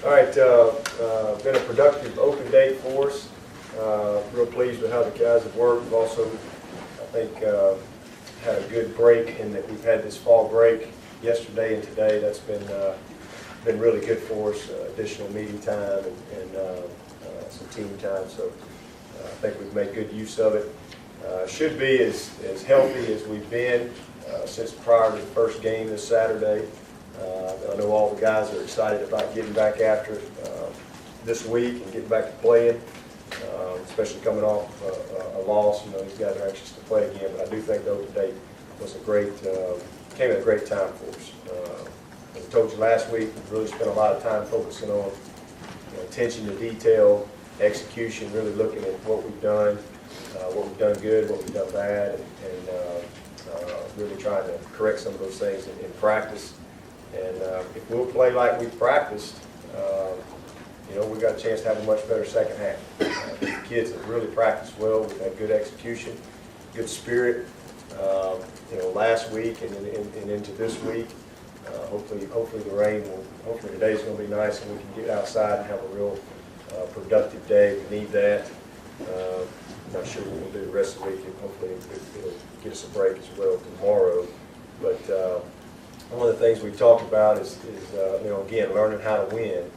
All right, been a productive open day for us. Real pleased with how the guys have worked. We've also, I think, had a good break in that we've had this fall break yesterday and today. That's been really good for us. Additional meeting time and some team time. So I think we've made good use of it. Should be as healthy as we've been since prior to the first game this Saturday. I know all the guys are excited about getting back after it this week and getting back to playing, especially coming off a loss. You know, these guys are anxious to play again, but I do think the open day was came at a great time for us. As I told you last week, we really spent a lot of time focusing on attention to detail, execution, really looking at what we've done good, what we've done bad, and really trying to correct some of those things in practice. And if we'll play like we've practiced, we've got a chance to have a much better second half. The kids have really practiced well. We've had good execution, good spirit. Last week and into this week. Hopefully the rain will. Hopefully today's going to be nice and we can get outside and have a real productive day. We need that. Not sure what we'll do the rest of the week. And hopefully it'll get us a break as well tomorrow. But one of the things we've talked about is again, learning how to win.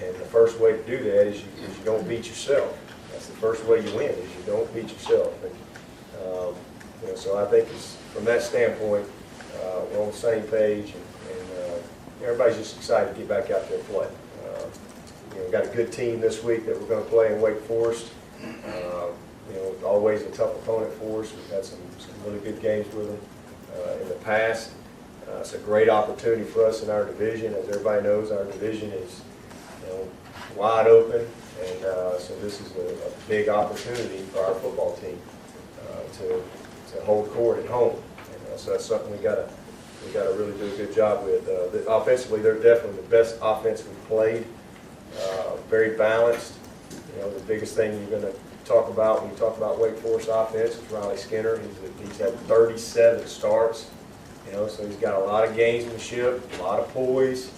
And the first way to do that is you don't beat yourself. That's the first way you win, is you don't beat yourself. And, so I think from that standpoint, we're on the same page, and everybody's just excited to get back out there and play. We've got a good team this week that we're going to play in Wake Forest. Always a tough opponent for us. We've had some really good games with them in the past. It's a great opportunity for us in our division. As everybody knows, our division is wide open, and so this is a big opportunity for our football team to hold court at home. And so that's something we got to really do a good job with. Offensively, they're definitely the best offense we've played. Very balanced. The biggest thing you're going to talk about when you talk about Wake Forest offense is Riley Skinner. He's had 37 starts. So he's got a lot of gamesmanship, a lot of poise.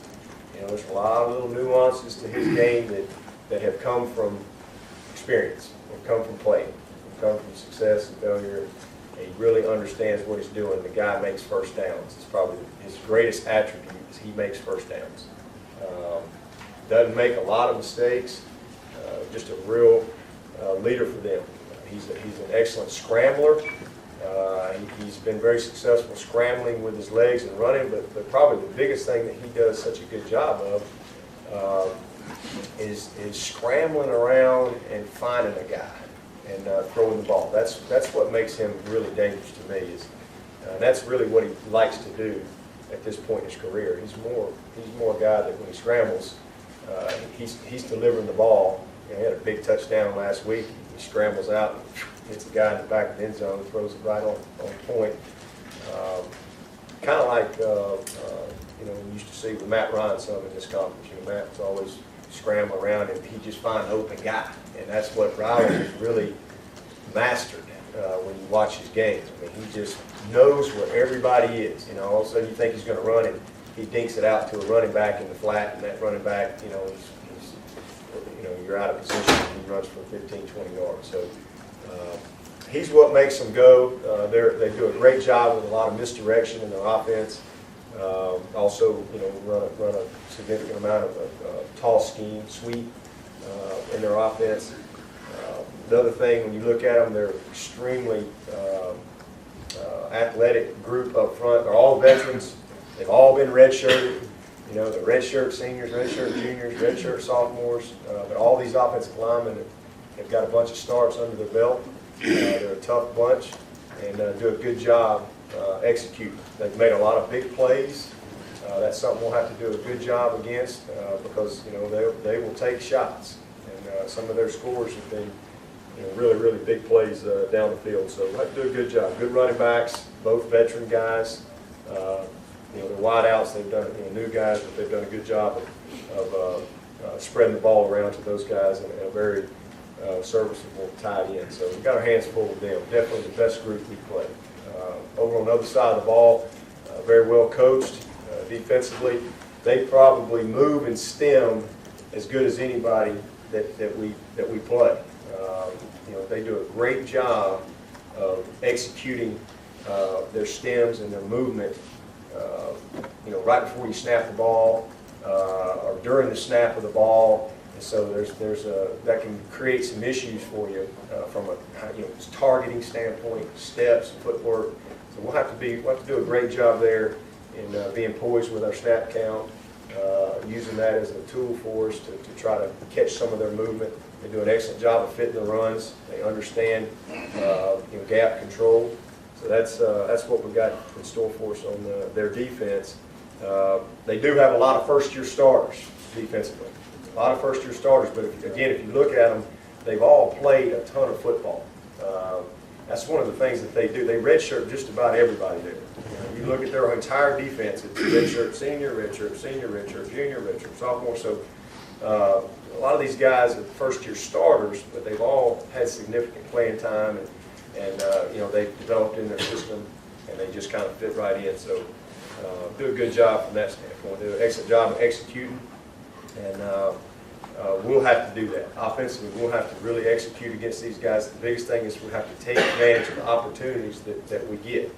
There's a lot of little nuances to his game that have come from experience, have come from playing, have come from success and failure. And he really understands what he's doing. The guy makes first downs. It's probably his greatest attribute is he makes first downs. Doesn't make a lot of mistakes. Just a real leader for them. He's an excellent scrambler. He's been very successful scrambling with his legs and running, but probably the biggest thing that he does such a good job of is scrambling around and finding a guy and throwing the ball. That's what makes him really dangerous to me. That's really what he likes to do at this point in his career. He's more a guy that when he scrambles, he's delivering the ball. He had a big touchdown last week. He scrambles out and hits the guy in the back of the end zone and throws it right on point. Kind of like we used to see with Matt Ryan some in this conference. Matt was always scrambling around and he just find an open guy. And that's what Riley has really mastered when you watch his games. I mean, he just knows where everybody is. All of a sudden you think he's going to run and he dinks it out to a running back in the flat, and that running back, you're out of position and he runs for 15, 20 yards. So he's what makes them go. They do a great job with a lot of misdirection in their offense. Also, run a significant amount of tall scheme, sweep in their offense. Another thing, when you look at them, they're extremely athletic group up front. They're all veterans. They've all been redshirted. The redshirt seniors, redshirt juniors, redshirt sophomores. But all these offensive linemen have got a bunch of starts under their belt. They're a tough bunch and do a good job executing. They've made a lot of big plays. That's something we'll have to do a good job against because they will take shots. And some of their scores have been really, really big plays down the field. So we'll have to do a good job. Good running backs, both veteran guys. The wideouts, they've done, new guys, but they've done a good job of spreading the ball around to those guys and a very serviceable tight end. So we've got our hands full with them. Definitely the best group we played. Over on the other side of the ball, very well coached defensively. They probably move and stem as good as anybody that we play. You know, they do a great job of executing their stems and their movement. You know, right before you snap the ball or during the snap of the ball. And so that can create some issues for you from a targeting standpoint, steps, footwork. So we'll have to do a great job there in being poised with our snap count, using that as a tool for us to try to catch some of their movement. They do an excellent job of fitting the runs. They understand gap control. So that's what we got in store for us on their defense. They do have a lot of first-year starters defensively. A lot of first-year starters, but if you look at them, they've all played a ton of football. That's one of the things that they do. They redshirt just about everybody there. You look at their entire defense, it's redshirt, senior, redshirt, junior, redshirt, sophomore. So a lot of these guys are first-year starters, but they've all had significant playing time, and they've developed in their system, and they just kind of fit right in. So do a good job from that standpoint. Do an excellent job of executing, and we'll have to do that. Offensively, we'll have to really execute against these guys. The biggest thing is we have to take advantage of the opportunities that we get.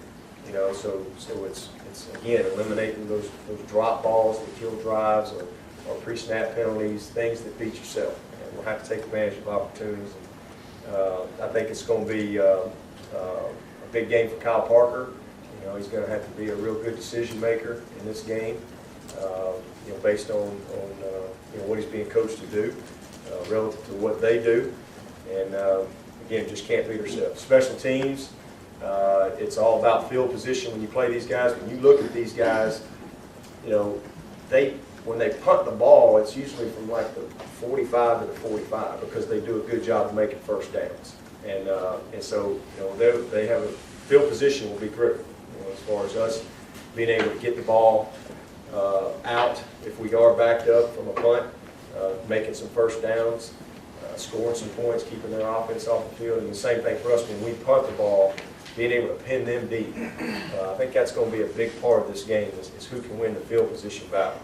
So it's again eliminating those drop balls that kill drives or pre-snap penalties, things that beat yourself. And we'll have to take advantage of opportunities. I think it's going to be a big game for Kyle Parker. He's going to have to be a real good decision maker in this game, based on what he's being coached to do relative to what they do. And again, just can't beat ourselves. Special teams, it's all about field position when you play these guys. When you look at these guys, when they punt the ball, it's usually from like the 45 to the 45 because they do a good job of making first downs. And so they have a field position will be critical as far as us being able to get the ball out if we are backed up from a punt, making some first downs, scoring some points, keeping their offense off the field. And the same thing for us when we punt the ball, being able to pin them deep. I think that's going to be a big part of this game is who can win the field position battle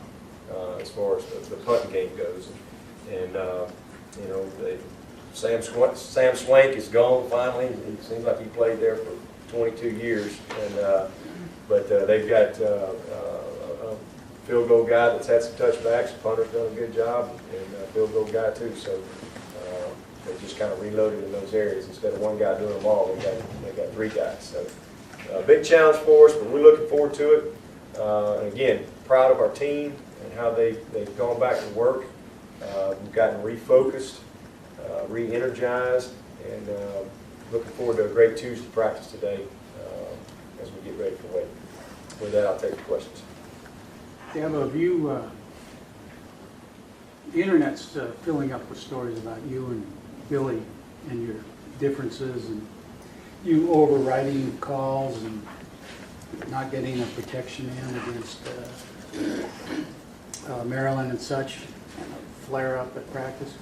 as far as the punting game goes. And Sam Swank is gone finally. It seems like he played there for 22 years, but they've got a field goal guy that's had some touchbacks. Punter's done a good job, and a field goal guy too. So they just kind of reloaded in those areas instead of one guy doing them all. They got three guys. So a big challenge for us, but we're looking forward to it. And again, proud of our team and how they've gone back to work. We've gotten refocused, re-energized, and looking forward to a great Tuesday practice today as we get ready for Wade. With that, I'll take the questions. Dabo, the internet's filling up with stories about you and Billy and your differences and you overriding calls and not getting a protection in against Maryland and such, and a flare-up at practice.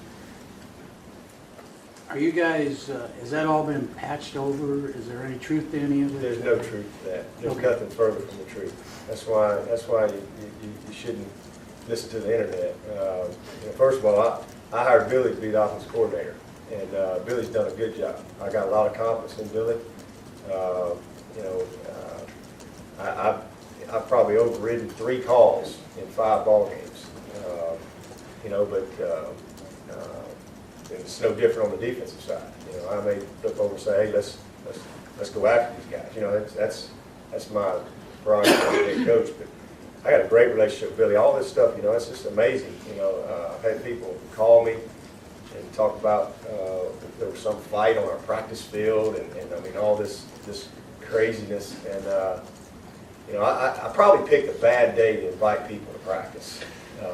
Are you guys, has that all been patched over? Is there any truth to any of it? There's no truth to that. There's nothing further from the truth. That's why you shouldn't listen to the internet. First of all, I hired Billy to be the offensive coordinator, and Billy's done a good job. I got a lot of confidence in Billy. I've probably overridden 3 calls in 5 ball games. It's no different on the defensive side. I may flip over and say, hey, let's go after these guys. That's my prerogative as a head coach. But I got a great relationship with Billy. All this stuff, it's just amazing. I've had people call me and talk about there was some fight on our practice field, and I mean all this craziness. And I probably picked a bad day to invite people to practice.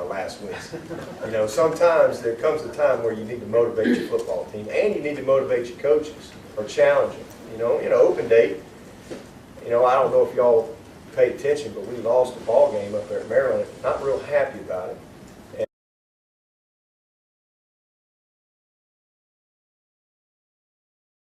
Last Wednesday. Sometimes there comes a time where you need to motivate your football team and you need to motivate your coaches or challenge them. Open date. I don't know if y'all paid attention, but we lost a ball game up there at Maryland. Not real happy about it.